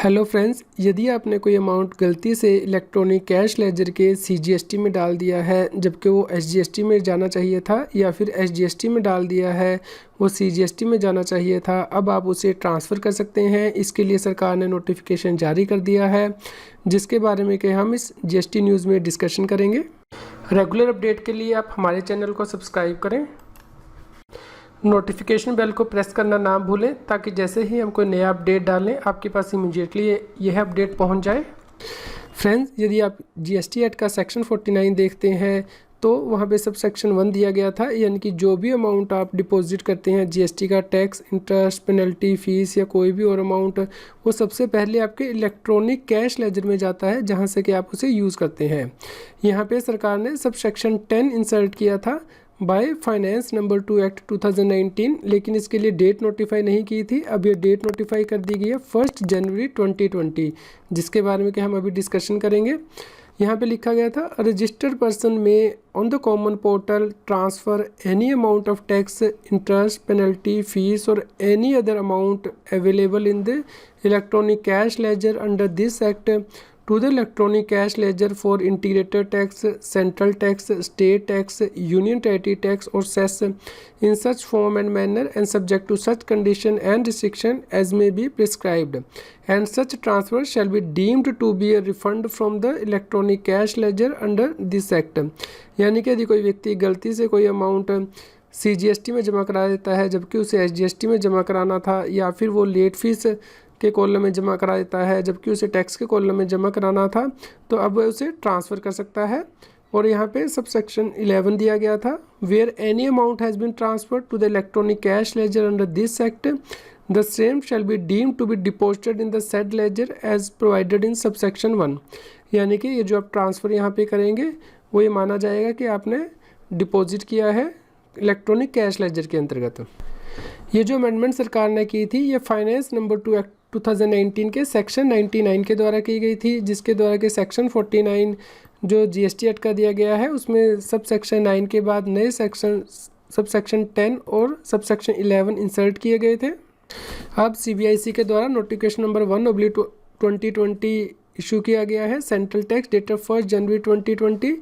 Hello friends, यदि आपने कोई अमाउंट गलती से इलेक्ट्रॉनिक कैश लेजर के सीजीएसटी में डाल दिया है जबकि वो एसजीएसटी में जाना चाहिए था, या फिर एसजीएसटी में डाल दिया है वो सीजीएसटी में जाना चाहिए था, अब आप उसे ट्रांसफ़र कर सकते हैं। इसके लिए सरकार ने नोटिफिकेशन जारी कर दिया है, जिसके बारे में कि हम इस जीएसटी न्यूज़ में डिस्कशन करेंगे। रेगुलर अपडेट के लिए आप हमारे चैनल को सब्सक्राइब करें, नोटिफिकेशन बेल को प्रेस करना ना भूलें ताकि जैसे ही हम कोई नया अपडेट डालें आपके पास इमीडिएटली यह अपडेट पहुंच जाए। फ्रेंड्स, यदि आप जीएसटी एक्ट का सेक्शन 49 देखते हैं तो वहां पे सब सेक्शन 1 दिया गया था, यानी कि जो भी अमाउंट आप डिपॉजिट करते हैं जीएसटी का, टैक्स, इंटरेस्ट, पेनल्टी, फीस या कोई भी और अमाउंट, वो सबसे पहले आपके इलेक्ट्रॉनिक कैश लेजर में जाता है जहां से कि आप उसे यूज़ करते हैं। यहाँ पे सरकार ने सब सेक्शन 10 इंसर्ट किया था बाय फाइनेंस नंबर 2 एक्ट 2019, लेकिन इसके लिए डेट नोटिफाई नहीं की थी। अब ये डेट नोटिफाई कर दी गई है 1 जनवरी 2020, जिसके बारे में कि हम अभी डिस्कशन करेंगे। यहाँ पे लिखा गया था, registered person may on the common portal transfer any amount of tax, interest, penalty, fees और any other amount available in the electronic cash ledger under this act to the electronic cash ledger for integrated tax, central tax, state tax, union territory tax or cess in such form and manner and subject to such condition and restriction as may be prescribed, and such transfer shall be deemed to be a refund from the electronic cash ledger under this act। यानी कि यदि कोई व्यक्ति गलती से कोई amount CGST में जमा करा देता है जबकि उसे एसजीएसटी में जमा कराना था, या फिर वो लेट फीस के कॉलम में जमा करा देता है जबकि उसे टैक्स के कॉलम में जमा कराना था, तो अब वह उसे ट्रांसफ़र कर सकता है। और यहाँ पे सब सेक्शन 11 दिया गया था, where any amount has been transferred to the electronic cash ledger under this act the same shall be deemed to be deposited in the said ledger as provided in sub section 1। यानी कि ये जो आप transfer यहाँ पे करेंगे वो ये माना जाएगा कि आपने डिपॉजिट किया है इलेक्ट्रॉनिक कैश लेजर के अंतर्गत। ये जो अमेंडमेंट सरकार ने की थी ये फाइनेंस नंबर 2 एक्ट 2019 के सेक्शन 99 के द्वारा की गई थी, जिसके द्वारा के सेक्शन 49 जो जीएसटी एक्ट का दिया गया है उसमें सब सेक्शन 9 के बाद नए सेक्शन सब सेक्शन 10 और सब सेक्शन 11 इंसर्ट किए गए थे। अब सीबीआईसी के द्वारा नोटिफिकेशन नंबर 1/2020 इशू किया गया है, सेंट्रल टैक्स डेट ऑफ 1 जनवरी 2020,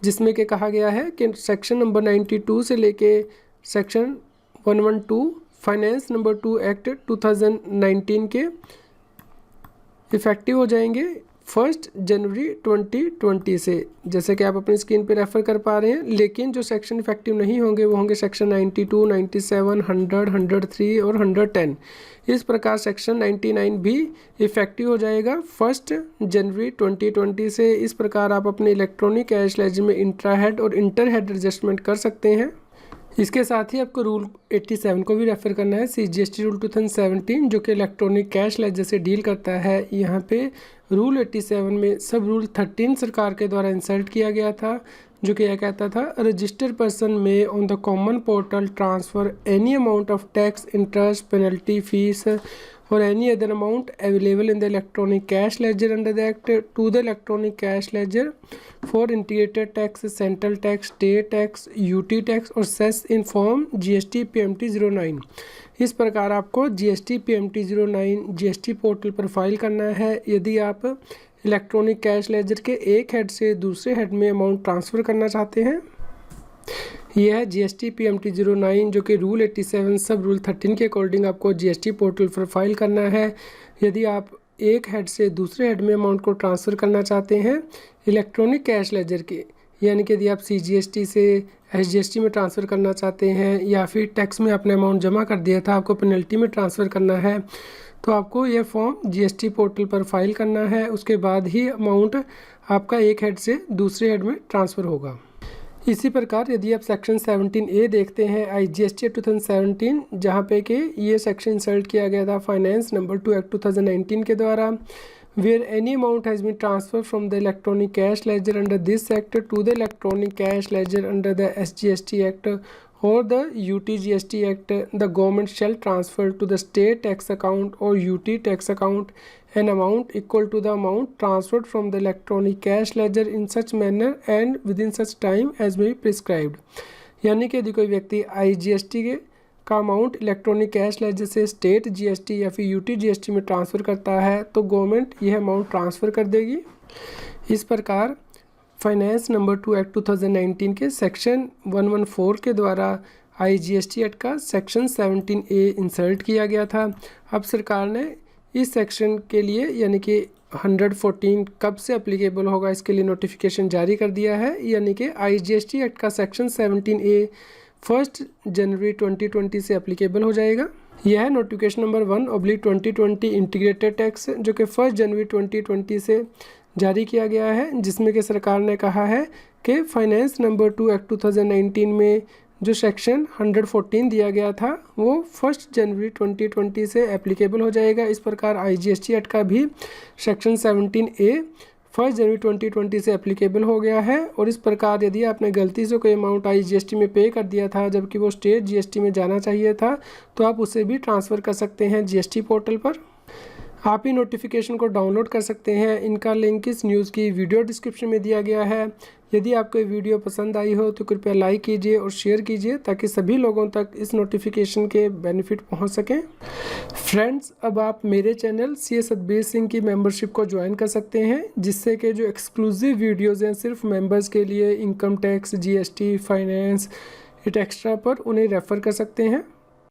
जिसमें कि कहा गया है कि सेक्शन नंबर 92 से लेके सेक्शन 112 फाइनेंस नंबर 2 एक्ट 2019 के इफ़ेक्टिव हो जाएंगे 1 जनवरी 2020 से, जैसे कि आप अपनी स्क्रीन पे रेफ़र कर पा रहे हैं। लेकिन जो सेक्शन इफ़ेक्टिव नहीं होंगे वो होंगे सेक्शन 92, 97, 100, 103 और 110। इस प्रकार सेक्शन 99 भी इफ़ेक्टिव हो जाएगा 1 जनवरी 2020 से। इस प्रकार आप अपने इलेक्ट्रॉनिक कैश लेजर में इंट्रा हेड और इंटर हेड एडजस्टमेंट कर सकते हैं। इसके साथ ही आपको रूल 87 को भी रेफ़र करना है, सीजीएसटी रूल 2017, जो कि इलेक्ट्रॉनिक कैश लेजर से डील करता है। यहाँ पे रूल 87 में सब रूल 13 सरकार के द्वारा इंसर्ट किया गया था, जो कि यह कहता था, registered person may on the common portal transfer any amount of tax, interest, penalty, fees or any other amount available in the electronic cash ledger under the act to the electronic cash ledger for integrated tax, central tax, state tax, UT tax और cess in form GST PMT 09। इस प्रकार आपको GST PMT 09 GST portal पर file करना है यदि आप electronic cash laser के एक हेड से दूसरे हेड में अमाउंट ट्रांसफ़र करना चाहते हैं। यह है GST PMT 09, जो कि रूल 87 सब रूल 13 के अकॉर्डिंग आपको GST पोर्टल पर फाइल करना है यदि आप एक हेड से दूसरे हेड में अमाउंट को ट्रांसफ़र करना चाहते हैं इलेक्ट्रॉनिक कैश लेजर के, यानी कि यदि आप CGST से SGST में ट्रांसफ़र करना चाहते हैं या फिर टैक्स में आपने अमाउंट जमा कर दिया था आपको पेनल्टी में ट्रांसफ़र करना है, तो आपको यह फॉर्म GST पोर्टल पर फाइल करना है। उसके बाद ही अमाउंट आपका एक हेड से दूसरे हेड में ट्रांसफ़र होगा। इसी प्रकार यदि आप सेक्शन 17A देखते हैं IGST 2017, जहाँ पे कि ये सेक्शन इंसर्ट किया गया था फाइनेंस नंबर 2 एक्ट 2019 के द्वारा, where any amount has been transfer from the electronic cash ledger under this act to the electronic cash ledger under the SGST एक्ट or the UTGST Act, the government shall transfer to the state tax account or UT tax account an amount equal to the amount transferred from the electronic cash ledger in such manner and within such time as may be prescribed। यानी कि यदि कोई व्यक्ति IGST के का amount electronic cash laser से state GST या फिर यूटी जीएसटी में ट्रांसफ़र करता है तो गवर्नमेंट यह अमाउंट ट्रांसफ़र कर देगी। इस प्रकार फाइनेंस नंबर 2 एक्ट 2019 के सेक्शन 114 के द्वारा IGST एक्ट का सेक्शन 17A इंसर्ट किया गया था। अब सरकार ने इस सेक्शन के लिए यानी कि 114 कब से एप्लीकेबल होगा इसके लिए नोटिफिकेशन जारी कर दिया है, यानी कि IGST एक्ट का सेक्शन 17A 1 जनवरी 2020 से एप्लीकेबल हो जाएगा। यह है नोटिफिकेशन नंबर 1/2020 इंटीग्रेटेड टैक्स जो कि 1 जनवरी 2020 से जारी किया गया है, जिसमें कि सरकार ने कहा है कि फाइनेंस नंबर 2 एक्ट 2019 में जो सेक्शन 114 दिया गया था वो 1 जनवरी 2020 से एप्लीकेबल हो जाएगा। इस प्रकार IGST एक्ट का भी सेक्शन 17A 1 जनवरी 2020 से एप्लीकेबल हो गया है। और इस प्रकार यदि आपने गलती से कोई अमाउंट IGST में पे कर दिया था जबकि वो स्टेट GST में जाना चाहिए था तो आप उसे भी ट्रांसफ़र कर सकते हैं GST पोर्टल पर। आप ही नोटिफिकेशन को डाउनलोड कर सकते हैं। इनका लिंक इस न्यूज़ की वीडियो डिस्क्रिप्शन में दिया गया है। यदि आपको ये वीडियो पसंद आई हो तो कृपया लाइक कीजिए और शेयर कीजिए ताकि सभी लोगों तक इस नोटिफिकेशन के बेनिफिट पहुंच सकें। फ्रेंड्स, अब आप मेरे चैनल CA सतबीर सिंह की मेंबरशिप को ज्वाइन कर सकते हैं, जिससे कि जो एक्सक्लूसिव वीडियोज़ हैं सिर्फ मेंबर्स के लिए income tax, GST, finance, extra पर उन्हें रेफ़र कर सकते हैं।